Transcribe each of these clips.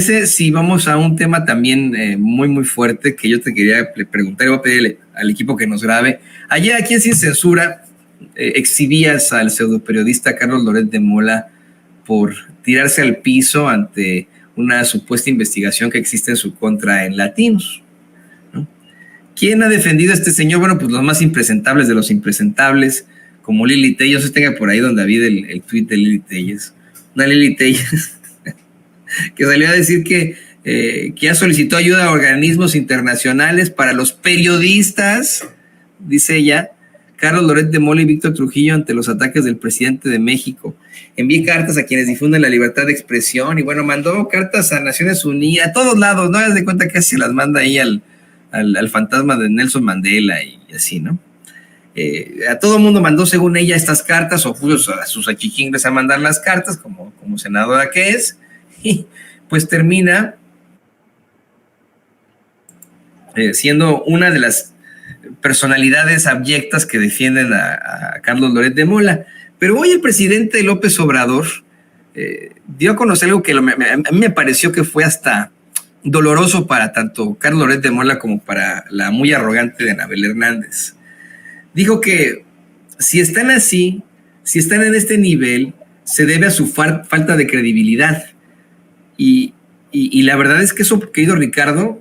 Si vamos a un tema también muy, muy fuerte que yo te quería preguntar, y voy a pedirle al equipo que nos grabe. Ayer aquí en Sin Censura exhibías al pseudoperiodista Carlos Loret de Mola por tirarse al piso ante una supuesta investigación que existe en su contra en Latinos, ¿no? ¿Quién ha defendido a este señor? Bueno, pues los más impresentables de los impresentables, como Lili Telles. No sé si tenga por ahí don David el tuit de Lili Telles. Una Lili Telles que salió a decir que ya solicitó ayuda a organismos internacionales para los periodistas, dice ella, Carlos Loret de Mola y Víctor Trujillo ante los ataques del presidente de México. Envié cartas a quienes difunden la libertad de expresión y bueno, mandó cartas a Naciones Unidas, a todos lados, no das de cuenta que se las manda ahí al fantasma de Nelson Mandela y así, ¿no? A todo el mundo mandó, según ella, estas cartas, o puso a sus achichingles a mandar las cartas, como senadora que es, y pues termina siendo una de las personalidades abyectas que defienden a Carlos Loret de Mola. Pero hoy el presidente López Obrador dio a conocer algo que a mí me pareció que fue hasta doloroso para tanto Carlos Loret de Mola como para la muy arrogante de Anabel Hernández. Dijo que si están así, si están en este nivel, se debe a su falta de credibilidad. Y la verdad es que eso, querido Ricardo,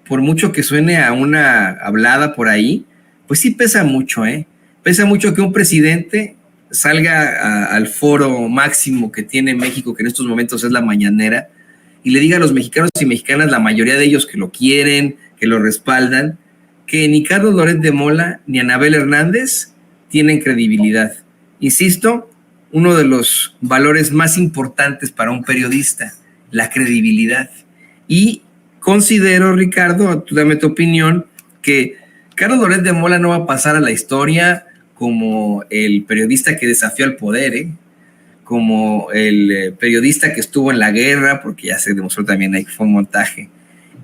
por mucho que suene a una hablada por ahí, pues sí pesa mucho, ¿eh? Pesa mucho que un presidente salga al foro máximo que tiene México, que en estos momentos es la mañanera, y le diga a los mexicanos y mexicanas, la mayoría de ellos que lo quieren, que lo respaldan, que ni Carlos Loret de Mola ni Anabel Hernández tienen credibilidad. Insisto, uno de los valores más importantes para un periodista, la credibilidad. Y considero, Ricardo, tú dame tu opinión, que Carlos Loret de Mola no va a pasar a la historia como el periodista que desafió al poder, como el periodista que estuvo en la guerra, porque ya se demostró también ahí que fue un montaje.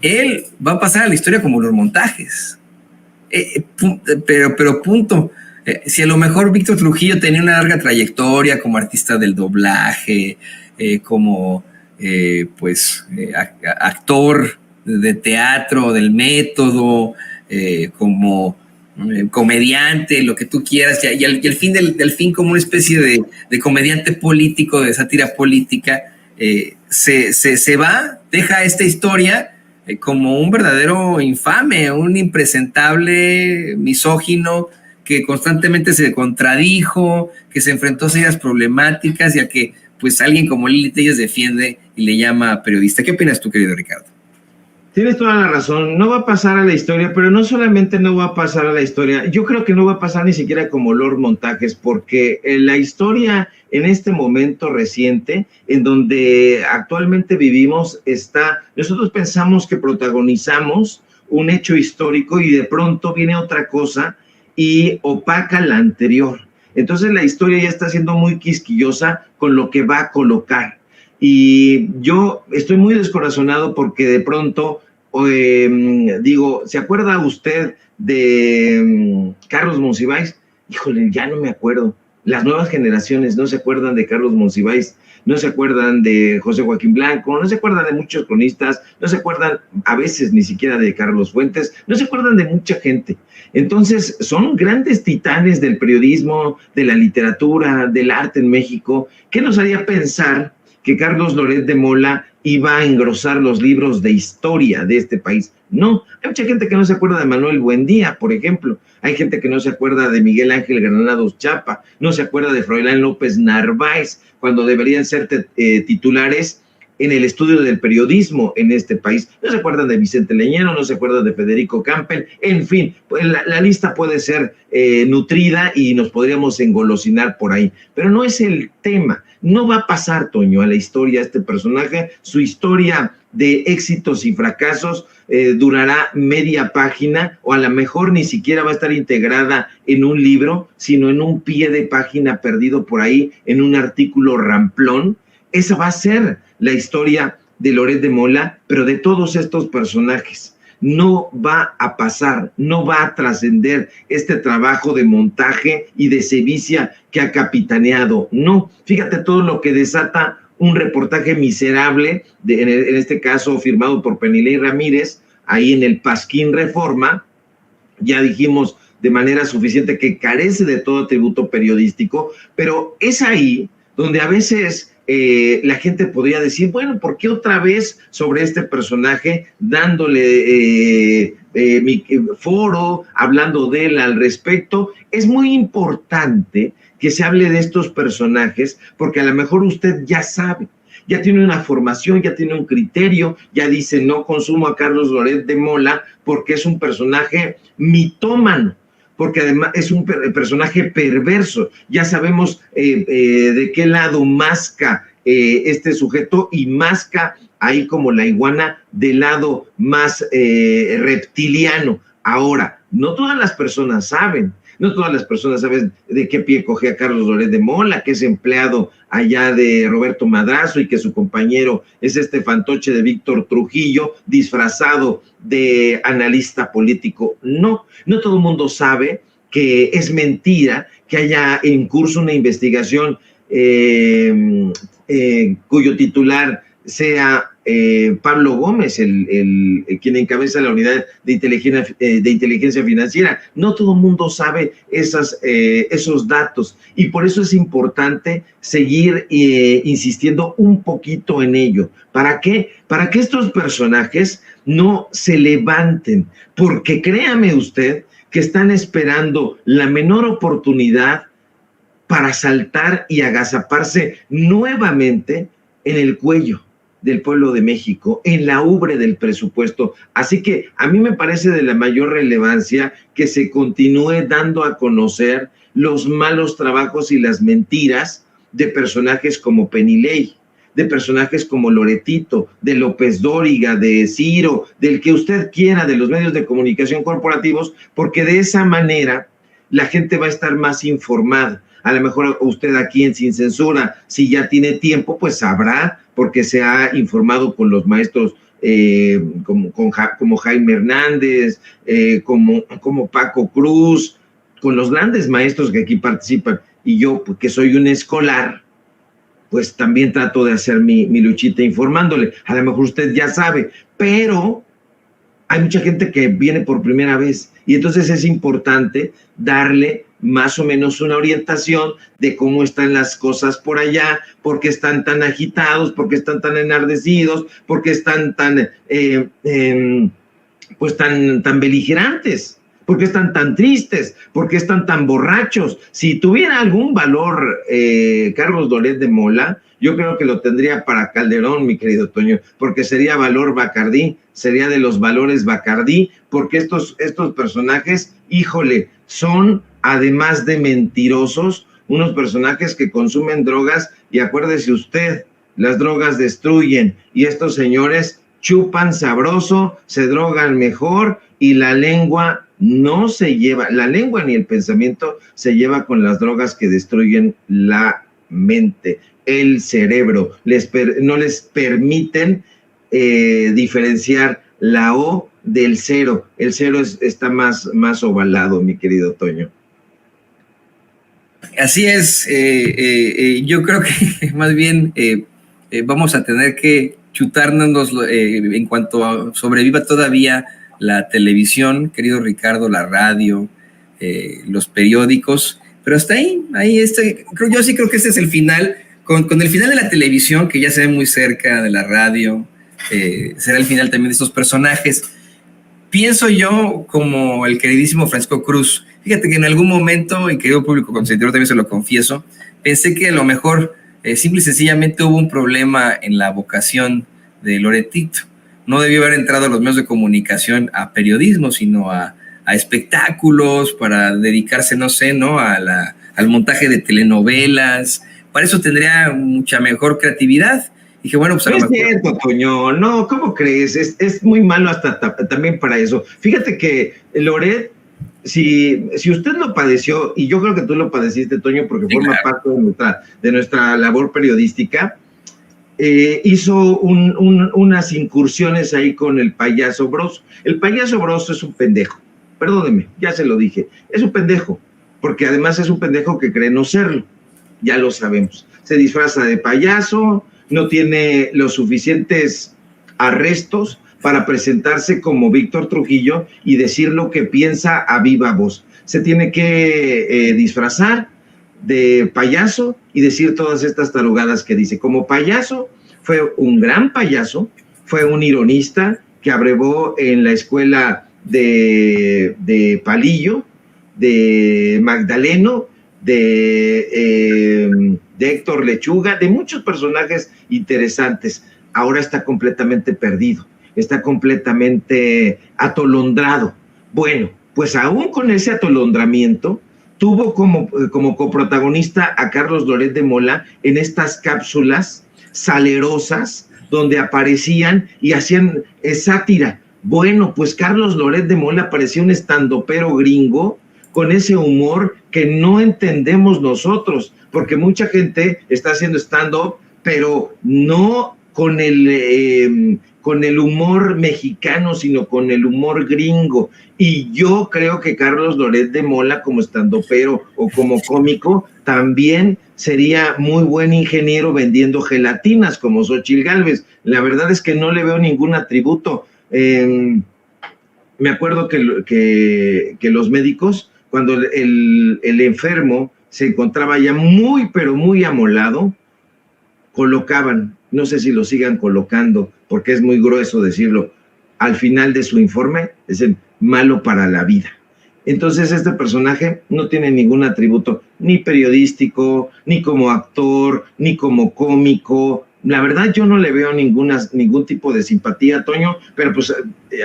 Él va a pasar a la historia como los montajes. Pero punto. Si a lo mejor Víctor Trujillo tenía una larga trayectoria como artista del doblaje, como actor de teatro, del método, como comediante, lo que tú quieras, y al fin del fin como una especie de comediante político, de sátira política, se va, deja esta historia como un verdadero infame, un impresentable misógino que constantemente se contradijo, que se enfrentó a serias problemáticas y a que pues alguien como Lili Telles defiende y le llama periodista. ¿Qué opinas tú, querido Ricardo? Tienes toda la razón, no va a pasar a la historia, pero no solamente no va a pasar a la historia, yo creo que no va a pasar ni siquiera como Lord Montajes, porque la historia en este momento reciente, en donde actualmente vivimos, nosotros pensamos que protagonizamos un hecho histórico y de pronto viene otra cosa y opaca la anterior. Entonces la historia ya está siendo muy quisquillosa con lo que va a colocar. Y yo estoy muy descorazonado porque de pronto, ¿se acuerda usted de Carlos Monsiváis? Híjole, ya no me acuerdo. Las nuevas generaciones no se acuerdan de Carlos Monsiváis, no se acuerdan de José Joaquín Blanco, no se acuerdan de muchos cronistas, no se acuerdan a veces ni siquiera de Carlos Fuentes, no se acuerdan de mucha gente. Entonces, son grandes titanes del periodismo, de la literatura, del arte en México. ¿Qué nos haría pensar que Carlos Loret de Mola iba a engrosar los libros de historia de este país? No, hay mucha gente que no se acuerda de Manuel Buendía, por ejemplo. Hay gente que no se acuerda de Miguel Ángel Granados Chapa, no se acuerda de Froilán López Narváez, cuando deberían ser titulares en el estudio del periodismo en este país. No se acuerdan de Vicente Leñero, no se acuerdan de Federico Campbell, en fin, pues la lista puede ser nutrida y nos podríamos engolosinar por ahí, pero no es el tema. No va a pasar, Toño, a la historia este personaje. Su historia de éxitos y fracasos durará media página, o a lo mejor ni siquiera va a estar integrada en un libro, sino en un pie de página perdido por ahí, en un artículo ramplón. Esa va a ser la historia de Loret de Mola, pero de todos estos personajes. No va a pasar, no va a trascender este trabajo de montaje y de sevicia que ha capitaneado. No, fíjate todo lo que desata un reportaje miserable, en este caso firmado por Penilei Ramírez, ahí en el Pasquín Reforma. Ya dijimos de manera suficiente que carece de todo atributo periodístico, pero es ahí donde a veces la gente podría decir, bueno, ¿por qué otra vez sobre este personaje dándole mi foro, hablando de él al respecto? Es muy importante que se hable de estos personajes porque a lo mejor usted ya sabe, ya tiene una formación, ya tiene un criterio, ya dice no consumo a Carlos Loret de Mola porque es un personaje mitómano, porque además es un personaje perverso. Ya sabemos de qué lado masca este sujeto, y masca ahí como la iguana del lado más reptiliano. Ahora, no todas las personas saben, no todas las personas saben de qué pie cogea Carlos Loret de Mola, que es empleado allá de Roberto Madrazo y que su compañero es este fantoche de Víctor Trujillo, disfrazado de analista político. No todo el mundo sabe que es mentira que haya en curso una investigación cuyo titular sea Pablo Gómez, quien encabeza la unidad de inteligencia financiera. No todo el mundo sabe esos datos, y por eso es importante seguir insistiendo un poquito en ello. ¿Para qué? Para que estos personajes no se levanten, porque créame usted que están esperando la menor oportunidad para saltar y agazaparse nuevamente en el cuello del pueblo de México, en la ubre del presupuesto. Así que a mí me parece de la mayor relevancia que se continúe dando a conocer los malos trabajos y las mentiras de personajes como Penilei, de personajes como Loretito, de López Dóriga, de Ciro, del que usted quiera, de los medios de comunicación corporativos, porque de esa manera la gente va a estar más informada. A lo mejor usted aquí en Sin Censura, si ya tiene tiempo, pues sabrá, porque se ha informado con los maestros como Jaime Hernández, como Paco Cruz, con los grandes maestros que aquí participan. Y yo, que soy un escolar, pues también trato de hacer mi luchita informándole. A lo mejor usted ya sabe, pero hay mucha gente que viene por primera vez, y entonces es importante darle más o menos una orientación de cómo están las cosas por allá, por qué están tan agitados, por qué están tan enardecidos, por qué están tan beligerantes, por qué están tan tristes, por qué están tan borrachos. Si tuviera algún valor Carlos Loret de Mola, yo creo que lo tendría para Calderón, mi querido Toño, porque sería valor Bacardí, sería de los valores Bacardí, porque estos personajes, híjole, son, además de mentirosos, unos personajes que consumen drogas, y acuérdese usted, las drogas destruyen, y estos señores chupan sabroso, se drogan mejor, y la lengua no se lleva, la lengua ni el pensamiento se lleva con las drogas que destruyen la mente, el cerebro, no les permiten diferenciar la O del cero. El cero está más ovalado, mi querido Toño. Así es, yo creo que más bien vamos a tener que chutarnos en cuanto sobreviva todavía la televisión, querido Ricardo, la radio, los periódicos, pero hasta ahí yo sí creo que este es el final, con el final de la televisión, que ya se ve muy cerca de la radio, será el final también de estos personajes. Pienso yo como el queridísimo Francisco Cruz. Fíjate que en algún momento, y querido público consentidor, también se lo confieso, pensé que a lo mejor simple y sencillamente hubo un problema en la vocación de Loretito. No debió haber entrado a los medios de comunicación a periodismo, sino a espectáculos, para dedicarse, no sé, ¿no? Al montaje de telenovelas. Para eso tendría mucha mejor creatividad. Dije, bueno, pues a lo mejor... Es cierto, Toño, no, ¿cómo crees? Es muy malo hasta también para eso. Fíjate que Loret, si usted lo padeció, y yo creo que tú lo padeciste, Toño, porque sí, forma parte de nuestra labor periodística, hizo unas incursiones ahí con el Payaso Bros. El Payaso Bros es un pendejo, perdóneme, ya se lo dije, es un pendejo, porque además es un pendejo que cree no serlo, ya lo sabemos. Se disfraza de payaso, no tiene los suficientes arrestos para presentarse como Víctor Trujillo y decir lo que piensa a viva voz. Se tiene que disfrazar de payaso y decir todas estas tarugadas que dice. Como payaso, fue un gran payaso, fue un ironista que abrevó en la escuela de Palillo, de Magdaleno, de Héctor Lechuga, de muchos personajes interesantes. Ahora está completamente perdido, está completamente atolondrado. Bueno, pues aún con ese atolondramiento, tuvo como coprotagonista a Carlos Loret de Mola en estas cápsulas salerosas donde aparecían y hacían sátira. Bueno, pues Carlos Loret de Mola parecía un estandopero gringo con ese humor que no entendemos nosotros, porque mucha gente está haciendo stand-up, pero no con el humor mexicano, sino con el humor gringo. Y yo creo que Carlos Loret de Mola, como estandopero o como cómico, también sería muy buen ingeniero vendiendo gelatinas, como Xóchitl Gálvez. La verdad es que no le veo ningún atributo. Me acuerdo que los médicos, cuando el enfermo se encontraba ya muy, pero muy amolado, colocaban, no sé si lo sigan colocando, porque es muy grueso decirlo, al final de su informe, es el malo para la vida. Entonces este personaje no tiene ningún atributo, ni periodístico, ni como actor, ni como cómico. La verdad yo no le veo ningún tipo de simpatía, Toño, pero pues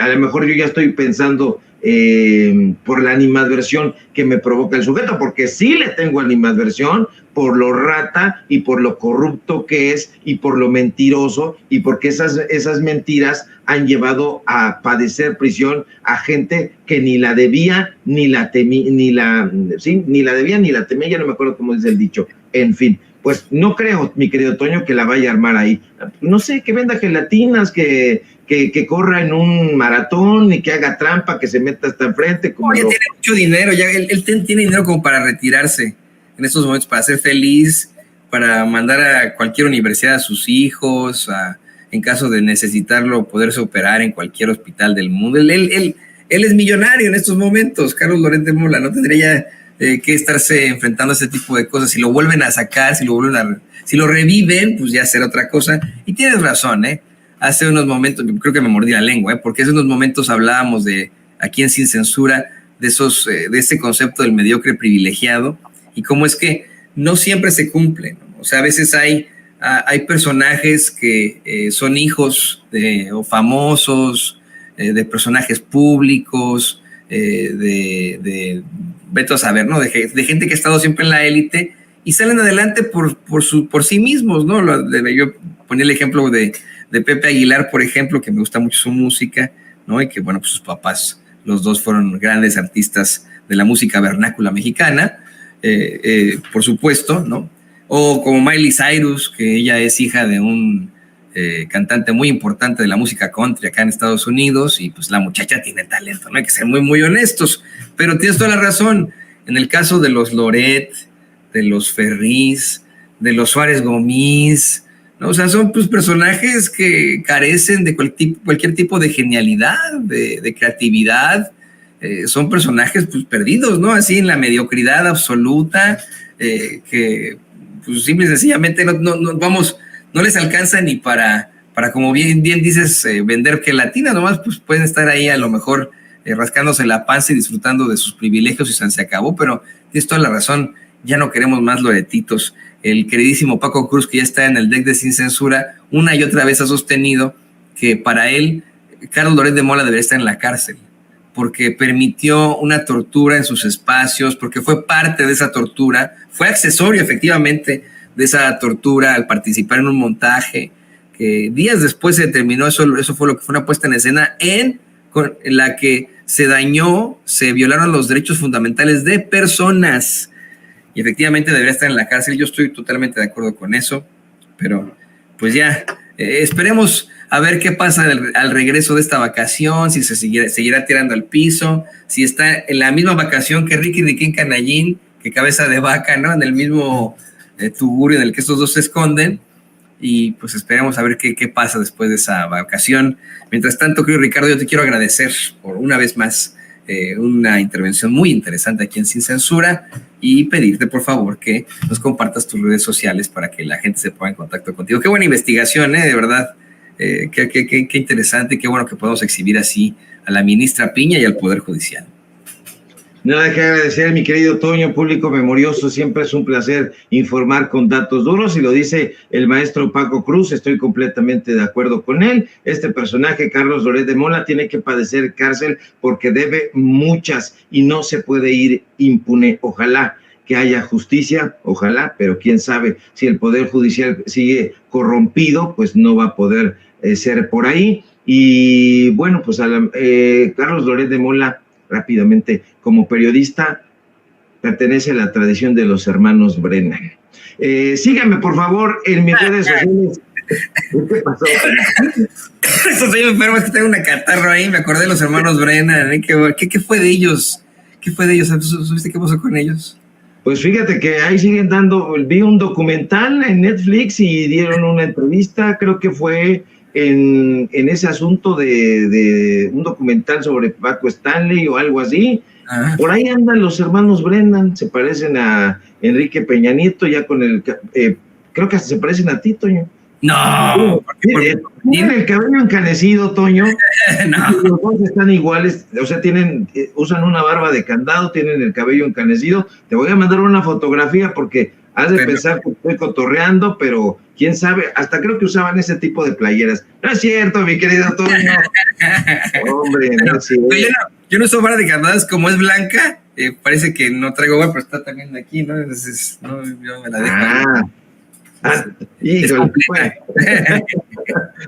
a lo mejor yo ya estoy pensando por la animadversión que me provoca el sujeto, porque sí le tengo animadversión por lo rata y por lo corrupto que es y por lo mentiroso y porque esas mentiras han llevado a padecer prisión a gente que ni la debía ni la temía, ni la debía ni la temía, ya no me acuerdo cómo es el dicho. En fin, pues no creo, mi querido Toño, que la vaya a armar ahí. No sé, que venda gelatinas, que corra en un maratón y que haga trampa, que se meta hasta enfrente. Como ya tiene mucho dinero, ya él tiene dinero como para retirarse en estos momentos, para ser feliz, para mandar a cualquier universidad a sus hijos, en caso de necesitarlo, poderse operar en cualquier hospital del mundo. Él es millonario en estos momentos, Carlos Loret de Mola, no tendría ya que estarse enfrentando a ese tipo de cosas. Si lo vuelven a sacar, si lo reviven, pues ya será otra cosa. Y tienes razón, hace unos momentos, creo que me mordí la lengua, porque hace unos momentos hablábamos de, aquí en Sin Censura, de ese concepto del mediocre privilegiado, y cómo es que no siempre se cumple, ¿no? O sea, a veces hay personajes que son hijos o famosos, de personajes públicos, vete a saber, ¿no? De gente que ha estado siempre en la élite y salen adelante por sí mismos, ¿no? Yo ponía el ejemplo de Pepe Aguilar, por ejemplo, que me gusta mucho su música, ¿no? Y que, bueno, pues sus papás, los dos fueron grandes artistas de la música vernácula mexicana, por supuesto, ¿no? O como Miley Cyrus, que ella es hija de un cantante muy importante de la música country acá en Estados Unidos, y pues la muchacha tiene talento, ¿no? Hay que ser muy, muy honestos, pero tienes toda la razón. En el caso de los Loret, de los Ferriz, de los Suárez Gómez, ¿no? O sea, son pues personajes que carecen de cualquier tipo de genialidad, de creatividad. Son personajes pues perdidos, ¿no? Así en la mediocridad absoluta, que pues simple y sencillamente no les alcanza ni para como bien dices, vender gelatina, nomás pues pueden estar ahí a lo mejor rascándose la panza y disfrutando de sus privilegios y se acabó. Pero tienes toda la razón, ya no queremos más loretitos. El queridísimo Paco Cruz, que ya está en el deck de Sin Censura, una y otra vez ha sostenido que para él Carlos Loret de Mola debería estar en la cárcel, porque permitió una tortura en sus espacios, porque fue parte de esa tortura, fue accesorio efectivamente de esa tortura al participar en un montaje que días después se terminó. Eso fue lo que fue una puesta en escena en la que se violaron los derechos fundamentales de personas, y efectivamente debería estar en la cárcel. Yo estoy totalmente de acuerdo con eso, pero pues ya, esperemos a ver qué pasa al regreso de esta vacación, si se seguirá tirando al piso, si está en la misma vacación que Ricky Riquín Canallín, que Cabeza de Vaca, ¿no? En el mismo tugurio en el que estos dos se esconden, y pues esperemos a ver qué pasa después de esa vacación. Mientras tanto, querido Ricardo, yo te quiero agradecer por una vez más una intervención muy interesante aquí en Sin Censura y pedirte por favor que nos compartas tus redes sociales para que la gente se ponga en contacto contigo. Qué buena investigación, de verdad. Qué interesante y qué bueno que podamos exhibir así a la ministra Piña y al Poder Judicial. Nada que agradecer, mi querido Toño, público memorioso, siempre es un placer informar con datos duros, y lo dice el maestro Paco Cruz, estoy completamente de acuerdo con él. Este personaje, Carlos Loret de Mola, tiene que padecer cárcel porque debe muchas y no se puede ir impune. Ojalá que haya justicia, ojalá, pero quién sabe, si el Poder Judicial sigue corrompido, pues no va a poder ser por ahí. Y bueno, pues Carlos Loret de Mola, rápidamente, como periodista, pertenece a la tradición de los hermanos Brennan. Síganme, por favor, en mis redes sociales. ¿Qué pasó? Estoy enfermo, es que tengo una catarro ahí, me acordé de los hermanos Brennan. ¿Qué fue de ellos? ¿Qué fue de ellos? ¿Supiste qué pasó con ellos? Pues fíjate que ahí siguen vi un documental en Netflix y dieron una entrevista, creo que fue en ese asunto de un documental sobre Paco Stanley o algo así. Por ahí andan los hermanos Brennan, se parecen a Enrique Peña Nieto, ya con creo que hasta se parecen a ti, Toño. No, tienen el cabello encanecido, Toño. No. Los dos están iguales, o sea, usan una barba de candado, tienen el cabello encanecido. Te voy a mandar una fotografía porque has de pensar que estoy cotorreando, pero quién sabe, hasta creo que usaban ese tipo de playeras. No es cierto, mi querido Toño. Hombre, no es cierto. Yo no uso barba de candado, es como es blanca, parece que no traigo barba, pero está también aquí, ¿no? Entonces, no, yo me la dejo. Híjole,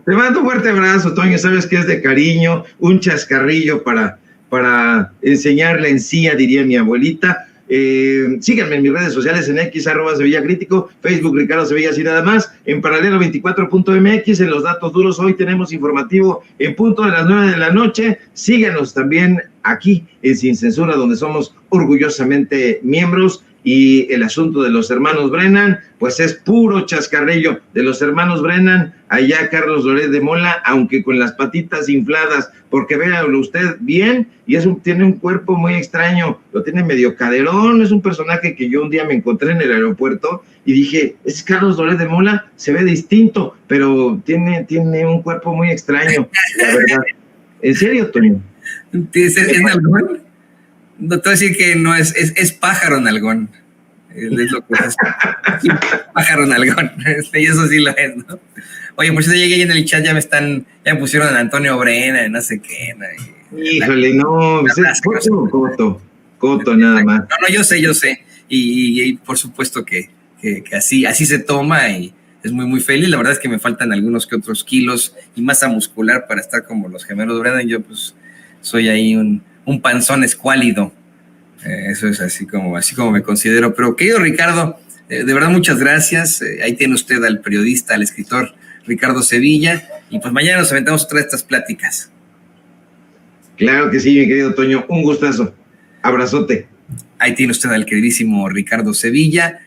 te mando un fuerte abrazo, Toño. Sabes que es de cariño, un chascarrillo para enseñar la encía, diría mi abuelita. Síganme en mis redes sociales, en X, @SevillaCrítico, Facebook, Ricardo Sevilla, y nada más. En Paralelo 24.mx, en los datos duros, hoy tenemos informativo en punto de las 9 de la noche. Síganos también aquí en Sin Censura, donde somos orgullosamente miembros. Y el asunto de los hermanos Brennan, pues es puro chascarrillo de los hermanos Brennan. Allá Carlos Loret de Mola, aunque con las patitas infladas, porque véalo usted bien, y tiene un cuerpo muy extraño, lo tiene medio caderón. Es un personaje que yo un día me encontré en el aeropuerto y dije, es Carlos Loret de Mola, se ve distinto, pero tiene un cuerpo muy extraño, la verdad. ¿En serio, Toño? ¿Es algón? No te voy a decir que no es pájaro nalgón. Es lo que es. Pájaro nalgón. Y eso sí lo es, ¿no? Oye, por si llegué ahí en el chat, ya me pusieron a Antonio Brennan, no sé qué. Híjole, no, es Coto nada más. No, yo sé. Y por supuesto que así se toma, y es muy, muy feliz. La verdad es que me faltan algunos que otros kilos y masa muscular para estar como los gemelos Brennan. Yo pues soy ahí un panzón escuálido. Eso es así como me considero. Pero querido Ricardo, de verdad muchas gracias. Ahí tiene usted al periodista, al escritor Ricardo Sevilla, y pues mañana nos aventamos otra de estas pláticas. Claro que sí, mi querido Toño, un gustazo. Abrazote. Ahí tiene usted al queridísimo Ricardo Sevilla.